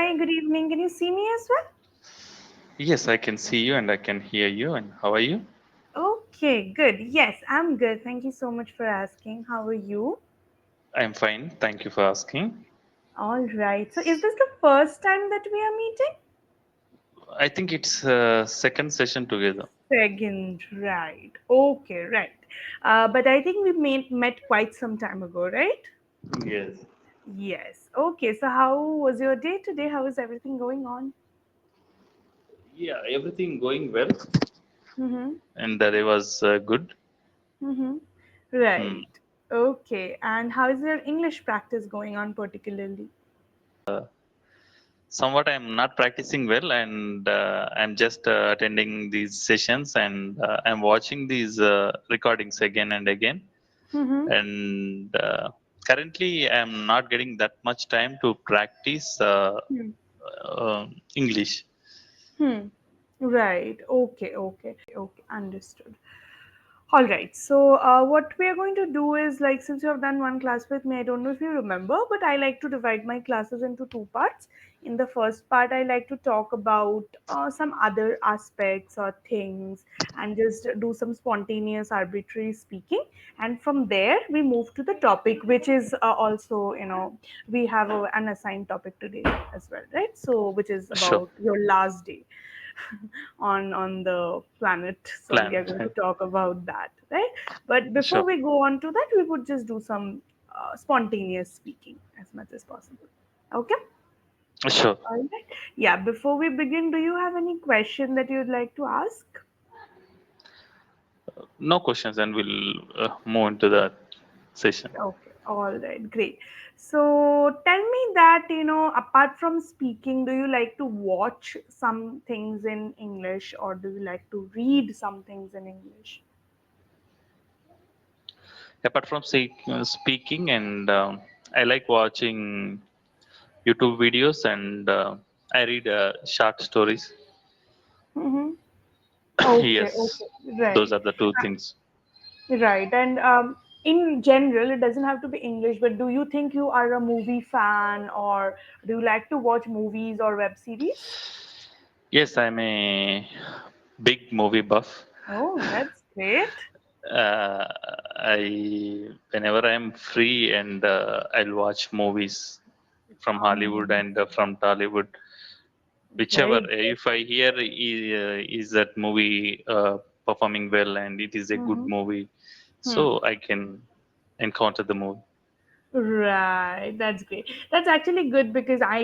Hi, good evening. Can you see me as well? Yes, I can see you and I can hear you. And how are you? Okay, good. Yes, I'm good. Thank you so much for asking. How are you? I'm fine. Thank you for asking. All right. So, is this the first time that we are meeting? I think it's second session together. Second, right. Okay, right. But I think we met quite some time ago, right? Yes. Yes. Okay, so how was your day today? How is everything going on? Yeah, everything going well, Mm-hmm. and the day was good. Mm-hmm. Hmm. Right. Okay. And how is your English practice going on particularly? Somewhat I'm not practicing well, and I'm just attending these sessions and I'm watching these recordings again and again. Mm-hmm. And currently, I'm not getting that much time to practice English. Hmm. Right. Okay. Okay. Okay. Understood. All right. So, what we are going to do is like, since you have done one class with me, I don't know if you remember, but I like to divide my classes into two parts. In the first part, I like to talk about some other aspects or things and just do some spontaneous, arbitrary speaking. And from there, we move to the topic, which is also, we have an assigned topic today as well, right? So, which is Sure. about your last day on the planet. So we are Plan. going to talk about that, right? But before Sure. we go on to that, we would just do some spontaneous speaking as much as possible. Okay. Sure. All right. Yeah, before we begin, do you have any question that you'd like to ask? No questions, and we'll move into the session. Okay, all right, great. So tell me that, apart from speaking, do you like to watch some things in English or do you like to read some things in English? Apart from speaking, and I like watching YouTube videos, and I read short stories. Mm-hmm. Okay, Yes, okay, those right. are the two things. Right. And in general, it doesn't have to be English, but do you think you are a movie fan or do you like to watch movies or web series? Yes, I'm a big movie buff. Oh, that's great. Uh, I whenever I'm free, and I'll watch movies from Hollywood and Amazing. from Tollywood, whichever. Very good. If I hear is that movie performing well and it is a good Mm-hmm. movie, Hmm. so I can encounter the movie. Right, that's great. That's actually good because I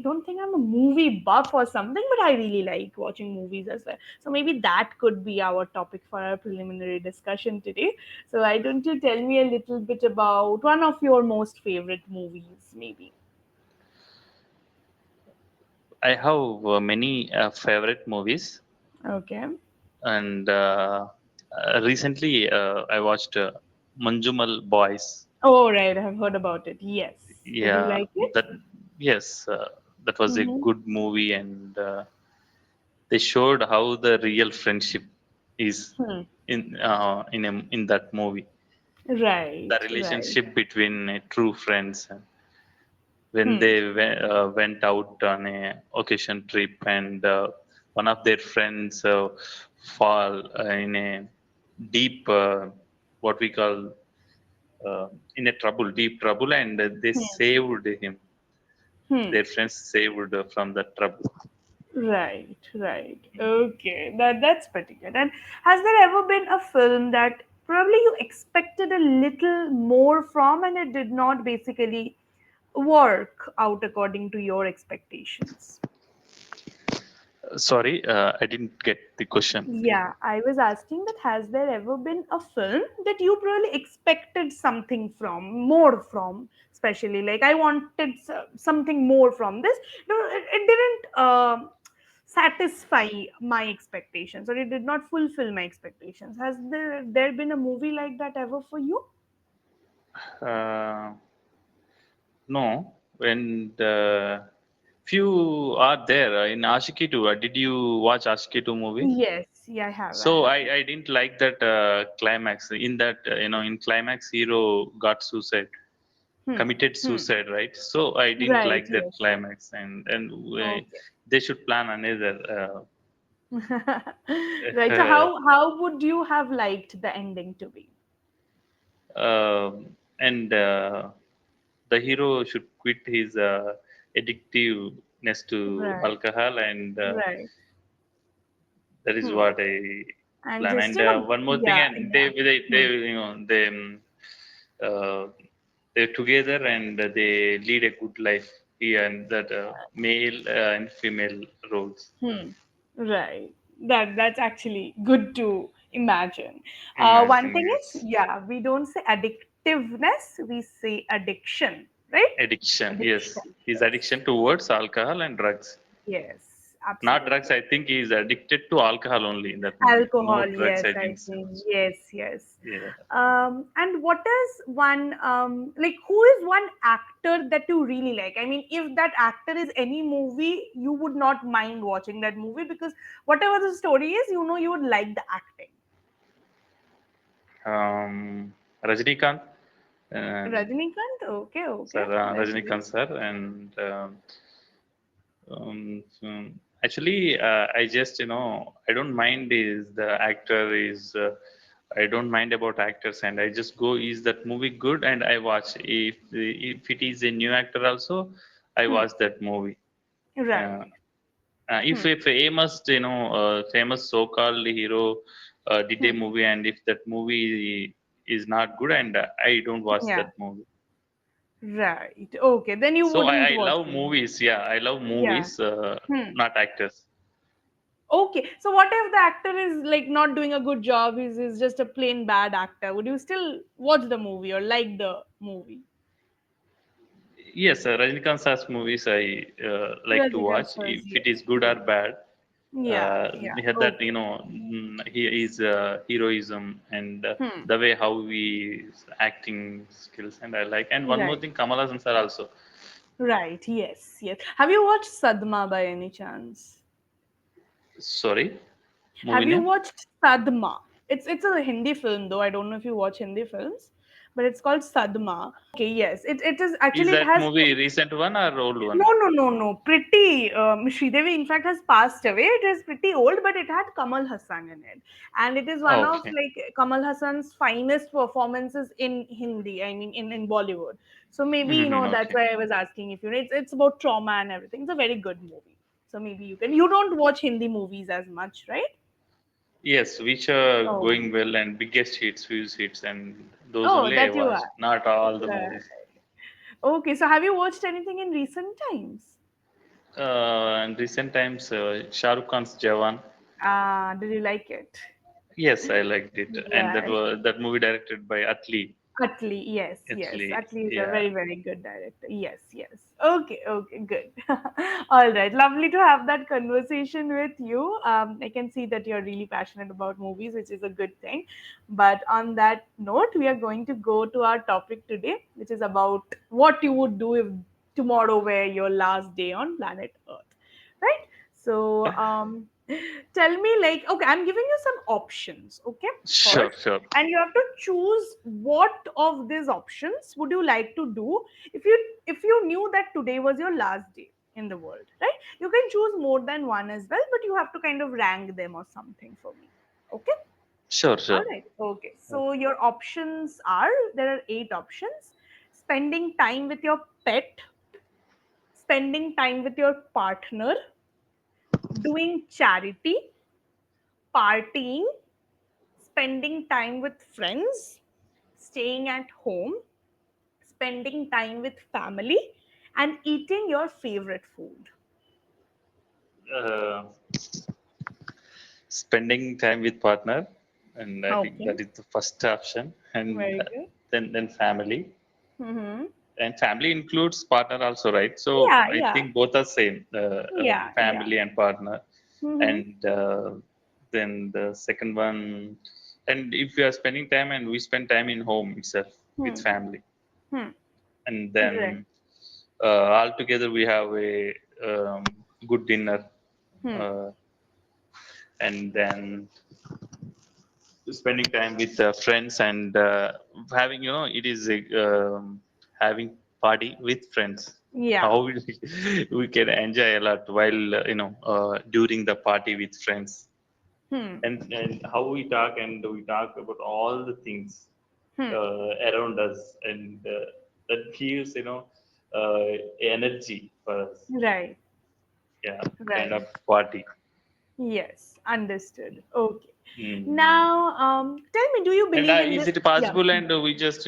don't think I'm a movie buff or something, but I really like watching movies as well. So maybe that could be our topic for our preliminary discussion today. So why don't you tell me a little bit about one of your most favorite movies, maybe? I have many favorite movies, Okay. and recently I watched Manjumal Boys. Oh, right, I've heard about it. Yes. Did you Yeah, like it? that yes, that was a Mm-hmm. good movie, and they showed how the real friendship is Hmm. in that movie. The Right, right. relationship between true friends, and when Hmm. they went out on a occasion trip, and one of their friends fall in a deep what we call in a trouble, deep trouble, and they Hmm. saved him. Hmm. Their friends saved from that trouble. Right, right. Okay, that's pretty good. And has there ever been a film that probably you expected a little more from and it did not basically work out according to your expectations? Sorry, I didn't get the question. Yeah, I was asking that has there ever been a film that you probably expected something from, more from, especially like I wanted something more from this. No, it didn't satisfy my expectations or it did not fulfill my expectations. Has there been a movie like that ever for you? Uh, no, and few are there in Ashiki 2. Did you watch Ashiki 2 movie? Yes, yeah, I have, I So have. I didn't like that climax. In that in climax, hero got suicide. Hmm. committed Hmm. suicide, right? So I didn't Right. like that Yes. climax, and Okay. they should plan another. Right. So how would you have liked the ending to be? And the hero should quit his addictiveness to Right. alcohol, and Right. that is Hmm. what I And plan. just And one more thing, yeah, and yeah. they Hmm. uh, they're together and they lead a good life. He and that male and female roles. Hmm. Right. That's actually good to imagine. One Imagine, thing is, yes. yeah, we don't say addictiveness, we say addiction, right? Addiction, yes. Addiction. His Yes. addiction towards alcohol and drugs. Yes. Not drugs. Absolutely. I think he is addicted to alcohol only in that movie. No Alcohol, drugs. yes, I I didn't see. think. Yes, yes. Yeah. And what is one like who is one actor that you really like? I mean, if that actor is any movie, you would not mind watching that movie because whatever the story is, you know you would like the acting. Rajnikant, and Rajinikanth? Okay, sir, okay. That's great. Rajnikant sir, and actually, I just I don't mind is the actor is. I don't mind about actors, and I just go. Is that movie good? And I watch. If it is a new actor also, I Hmm. watch that movie. Uh, Right. if Hmm. famous famous so-called hero did a Hmm. movie, and if that movie is not good, and I don't watch Yeah. that movie. Right. Okay. Then you So wouldn't I watch love the movie. movies. Yeah, I love Yeah. movies, Hmm. not actors. Okay, so what if the actor is like not doing a good job? He's just a plain bad actor. Would you still watch the movie or like the movie? Yes, Rajinikanth Sir's movies I like to Rajnikant watch. first, If it yes. is good or Hmm. bad, Yeah, yeah. he had that Okay. he is heroism and Hmm. the way how he acting skills, and I like. And one more Right. thing, Kamal Hassan sir also. Right. Yes. Yes. Have you watched Sadma by any chance? Sorry, movie Have you name. watched Sadma? It's a Hindi film though. I don't know if you watch Hindi films, but it's called Sadma. Okay. Yes. It is Is actually it that has movie recent one or old no, one? no, no, no. Pretty. Sridevi, in fact, has passed away. It is pretty old, but it had Kamal Hassan in it, and it is one of Okay. like Kamal Hassan's finest performances in Hindi. I mean, in Bollywood. So maybe that's Okay. why I was asking if it's about trauma and everything. It's a very good movie. So maybe you can. You don't watch Hindi movies as much, right? Yes, which are Oh, going well and biggest hits, views hits, and those oh, only I that you watch. are. Not all the Right. movies. Okay, so have you watched anything in recent times? In recent times, Shah Rukh Khan's Jawan. Did you like it? Yes, I liked it, and Right. that movie directed by Atli. Atli, yes, yes. Atli, Atli is a yeah. very, very good director. Yes, yes. Okay, okay, good. All right. Lovely to have that conversation with you. I can see that you're really passionate about movies, which is a good thing. But on that note, we are going to go to our topic today, which is about what you would do if tomorrow were your last day on planet Earth. Right? So, tell me, like, okay, I'm giving you some options, okay, Sure, first, sure. and you have to choose what of these options would you like to do if you knew that today was your last day in the world, right? You can choose more than one as well, but you have to kind of rank them or something for me. Okay. Sure, All sure. right. Okay. So your options are there are 8 options: spending time with your pet, spending time with your partner, doing charity, partying, spending time with friends, staying at home, spending time with family, and eating your favorite food. Uh, Spending time with partner, and I think Okay, that is the first option, and very good. then family, Mm-hmm. and family includes partner also, right? So Yeah, I yeah, think both are same, yeah, yeah. family and partner, Mm-hmm. and then the second one, and if we are spending time and we spend time in home itself with Hmm. family, Hmm. and Right. then all together we have a good dinner, Hmm. uh, and then spending time with friends, and having it is having party with friends. Yeah. How we can enjoy a lot while during the party with friends, Hmm. and how we talk about all the things Hmm. around us, and that gives uh, energy for us. Right. Yeah, kind Right. of party. Yes. Understood. Okay. Mm. Now, tell me, do you And believe in is this? it Yeah. possible? And we just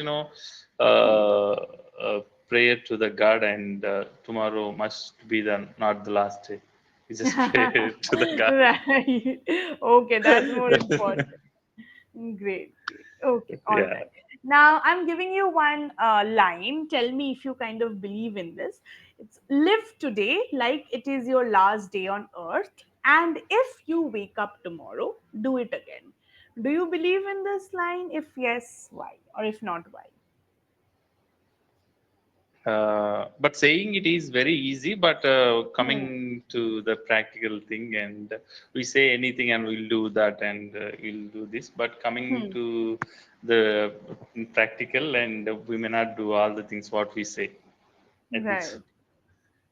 prayer to the God, and tomorrow must be the not the last day. We just pray to the God. Right. Okay, that's more important. Great, great. Okay, all Yeah. right. Now I'm giving you one line. Tell me if you kind of believe in this. It's live today like it is your last day on earth, and if you wake up tomorrow, do it again. Do you believe in this line? If yes, why? Or if not, why? But saying it is very easy, but Hmm. coming to the practical thing, and we say anything and we'll do that, and we'll do this. But coming Hmm. to the practical, and we may not do all the things what we say. I think so. Right.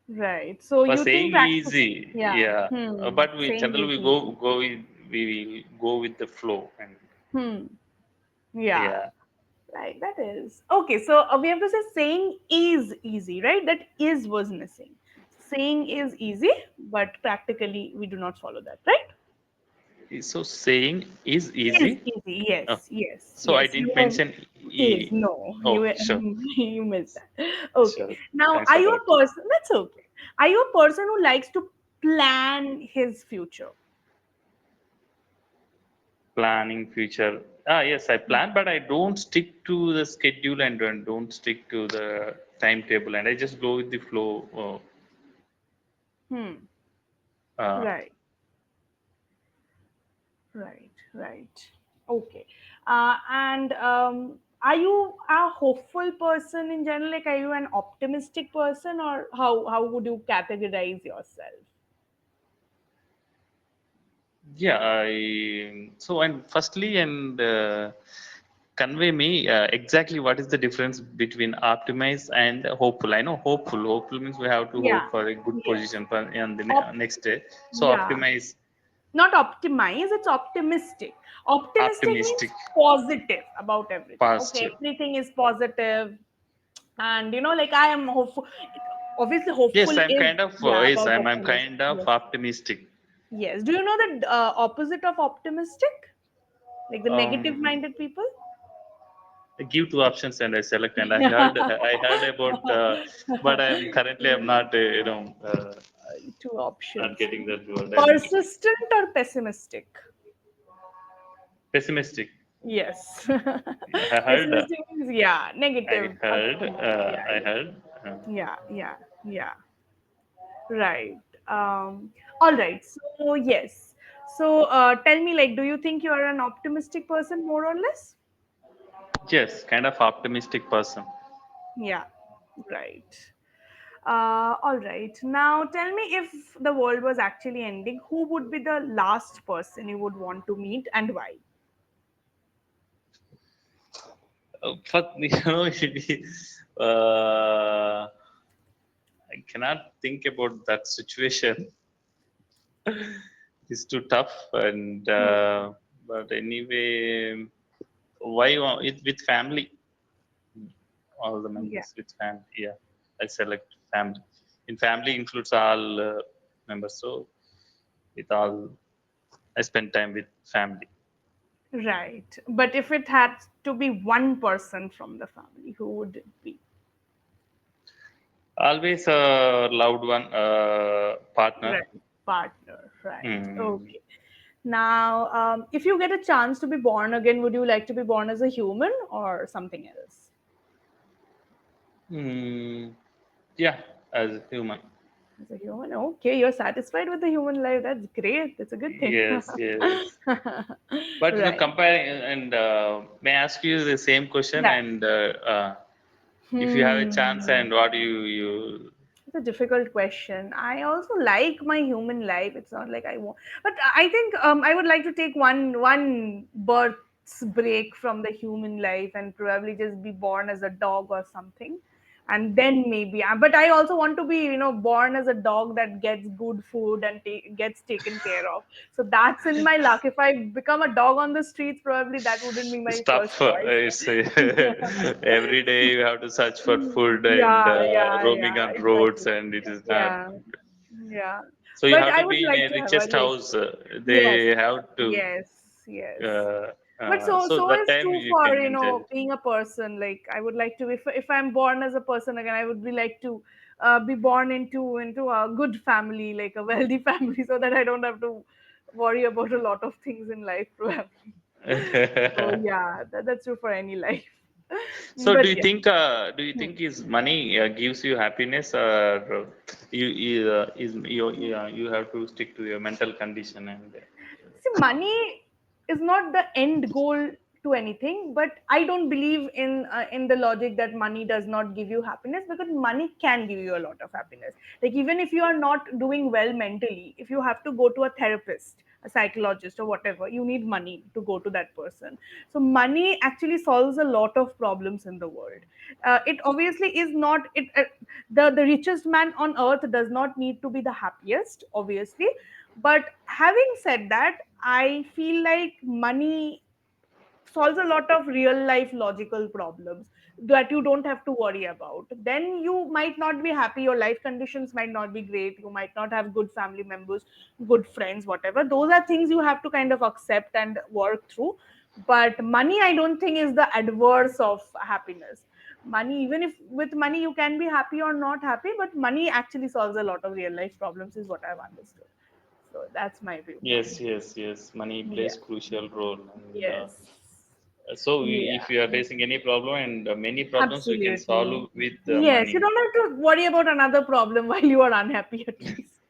Right. So For you think saying practice? easy, Yeah. yeah. But we Saying generally is easy. we will go with the flow, and Hmm. Yeah. yeah. Right, that is. Okay, so we have to say saying is easy, right? That is was missing. Saying is easy, but practically we do not follow that, right? So saying is Is easy. easy. Uh, Yes, yes, so I yes. You didn't have mention is e. no. Oh, sure, You missed that. Okay. sure. Now, Thanks are for you a correcting. person? That's okay. Are you a person who likes to plan his future? Planning future. Ah, yes, I plan, but I don't stick to the schedule, and don't stick to the timetable, and I just go with the flow. Hmm. Uh, Right. Right, right. Okay. And are you a hopeful person in general? Like, are you an optimistic person, or how would you categorize yourself? yeah, I so and firstly and convey me exactly what is the difference between optimize and hopeful. I know hopeful. Hopeful means we have to Yeah. hope for a good Yes. position for on the Op- next day. So yeah. optimize, Not optimize. It's optimistic. Optimistic means optimistic, positive about everything. Okay, positive. everything is positive, and like I am hopeful. Obviously, Yes, hopeful I'm is kind of yeah yes, about I'm optimism. kind of Yes. optimistic. Yes. Do you know the opposite of optimistic? Like the negative Um, minded people? I give two options and I select. And I heard about, but I'm not Two not options. getting that word. I think Persistent or pessimistic? pessimistic. Yes. Yeah, I heard. Pessimistic means, yeah, negative thinking. Yeah, I yeah. heard. Yeah, yeah, yeah. Right. All right. So, yes. So, tell me, like, do you think you are an optimistic person, more or less? Yes, kind of optimistic person. Yeah. Right. All right. Now, tell me if the world was actually ending, who would be the last person you would want to meet and why? But I cannot think about that situation. It's too tough, and Hmm. but anyway, why it with family? All the Yeah. members with family. Yeah, I select family. In family includes all members. So with all, I spend time with family. Right. But if it had to be one person from the family, who would it be? Always a loved one, partner. Right. Partner. Right. Mm. Okay. Now, if you get a chance to be born again, would you like to be born as a human or something else? Mm. Yeah, as a human. As a human, okay, you're satisfied with the human life. That's great. That's a good thing. Yes, yes. But Right. comparing, and may I ask you the same question? Yeah. And if you have a chance, Hmm. and what do you It's a difficult question. I also like my human life. It's not like I want, but I think I would like to take one birth's break from the human life and probably just be born as a dog or something. and then maybe but I also want to be, born as a dog that gets good food and gets taken care of. So that's in my luck. If I become a dog on the streets, probably that wouldn't be my It's first tough. It's every day you have to search for food and yeah, yeah, roaming yeah, on roads, exactly. and it is not. Yeah, yeah. So you But have I to would be in like a to have a richest house. yes, They have to. yes, yes. Uh, But so so so that is time true you for, can enjoy it. being a person. Like I would like to, if I'm born as a person again, I would be like to be born into a good family, like a wealthy family, so that I don't have to worry about a lot of things in life, probably. So yeah, that's true for any life. So But yeah. do you Hmm. think is money gives you happiness, or you is you have to stick to your mental condition and See, money is not the end goal to anything, but I don't believe in the logic that money does not give you happiness, because money can give you a lot of happiness. Like even if you are not doing well mentally, if you have to go to a therapist, a psychologist, or whatever, you need money to go to that person. So money actually solves a lot of problems in the world. It obviously is not it. The richest man on earth does not need to be the happiest, obviously, but having said that, I feel like money solves a lot of real life logical problems that you don't have to worry about. Then you might not be happy, your life conditions might not be great, you might not have good family members, good friends, whatever. Those are things you have to kind of accept and work through. But money, I don't think, is the adverse of happiness. Money, even if with money you can be happy or not happy, but money actually solves a lot of real life problems, is what I've understood. So that's my yes, viewpoint. yes, yes, money plays Yeah. crucial role, and Yes. so if Yeah. you are facing any problem, and many problems we can Absolutely. solve with Yes, you money. don't have to worry about another problem while you are unhappy, at least.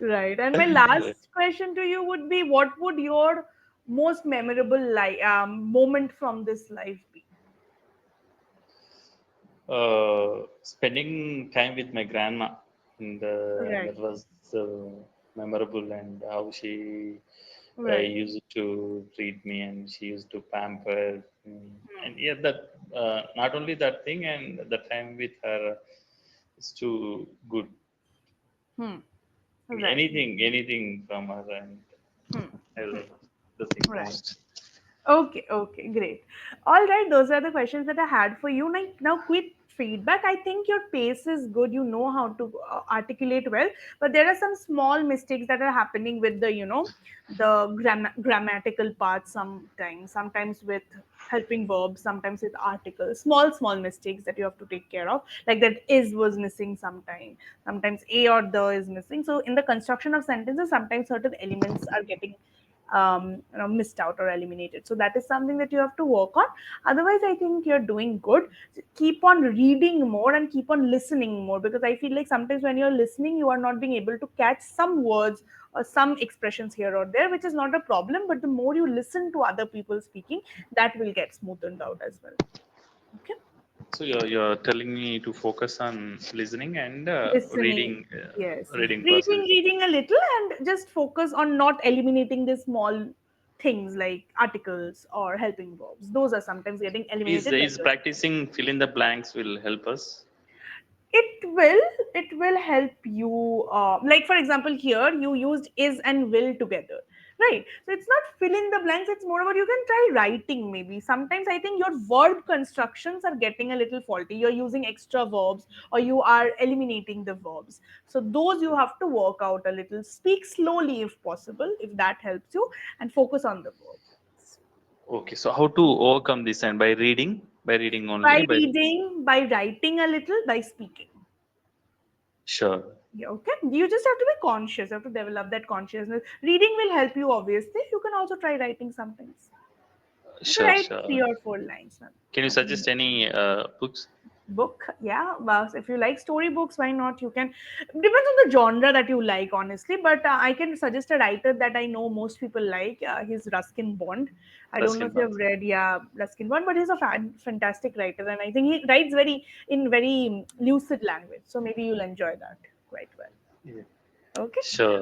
Right. And my last question to you would be, what would your most memorable moment from this life be? Spending time with my grandma, and Right. that was memorable, and how she Right. used to treat me, and she used to pamper me. And yeah, that not only that thing, and the time with her is too good. Hmm. Right. Anything from her, and Hmm. I like the thing Right. most. Okay, okay, great. All right, those are the questions that I had for you. Now, quick feedback. I think your pace is good. You know how to articulate well, but there are some small mistakes that are happening with the grammatical parts sometimes. Sometimes with helping verbs, sometimes with articles. Small mistakes that you have to take care of, like that is was missing sometime. Sometimes a or the is missing. So in the construction of sentences, sometimes certain elements are getting missed out or eliminated. So that is something that you have to work on. Otherwise, I think you're doing good. Keep on reading more and keep on listening more, because I feel like sometimes when you're listening, you are not being able to catch some words or some expressions here or there, which is not a problem. But the more you listen to other people speaking, that will get smoothened out as well. Okay. So you're telling me to focus on listening and Listening, reading, yes. reading Reading, process. reading a little, and just focus on not eliminating the small things like articles or helping verbs. Those are sometimes getting Is eliminated when is you're practicing fill in the blanks will help us? it will help you, like for example, here you used is and will together, right? So it's not fill in the blanks, it's more about, you can try writing. Maybe sometimes I think your verb constructions are getting a little faulty, you're using extra verbs or you are eliminating the verbs. So those you have to work out a little. Speak slowly if possible, if that helps you, and focus on the verbs. Okay, so how to overcome this, and by reading By only, by reading, by writing a little, by speaking. sure, Yeah, okay. You just have to be conscious. You have to develop that consciousness. Reading will help you, obviously. You can also try writing sometimes. Okay, sure, write three sure. or four lines. Can you Nothing suggest more. any books? Book, yeah. Well, if you like story books, why not? You can. Depends on the genre that you like, honestly. But I can suggest a writer that I know most people like. He's Ruskin Bond. I don't know Ruskin if you have Bond. read, yeah, Ruskin Bond, but he's a fantastic writer, and I think he writes very lucid language. So maybe you'll enjoy that quite well. Yeah. Okay. Sure.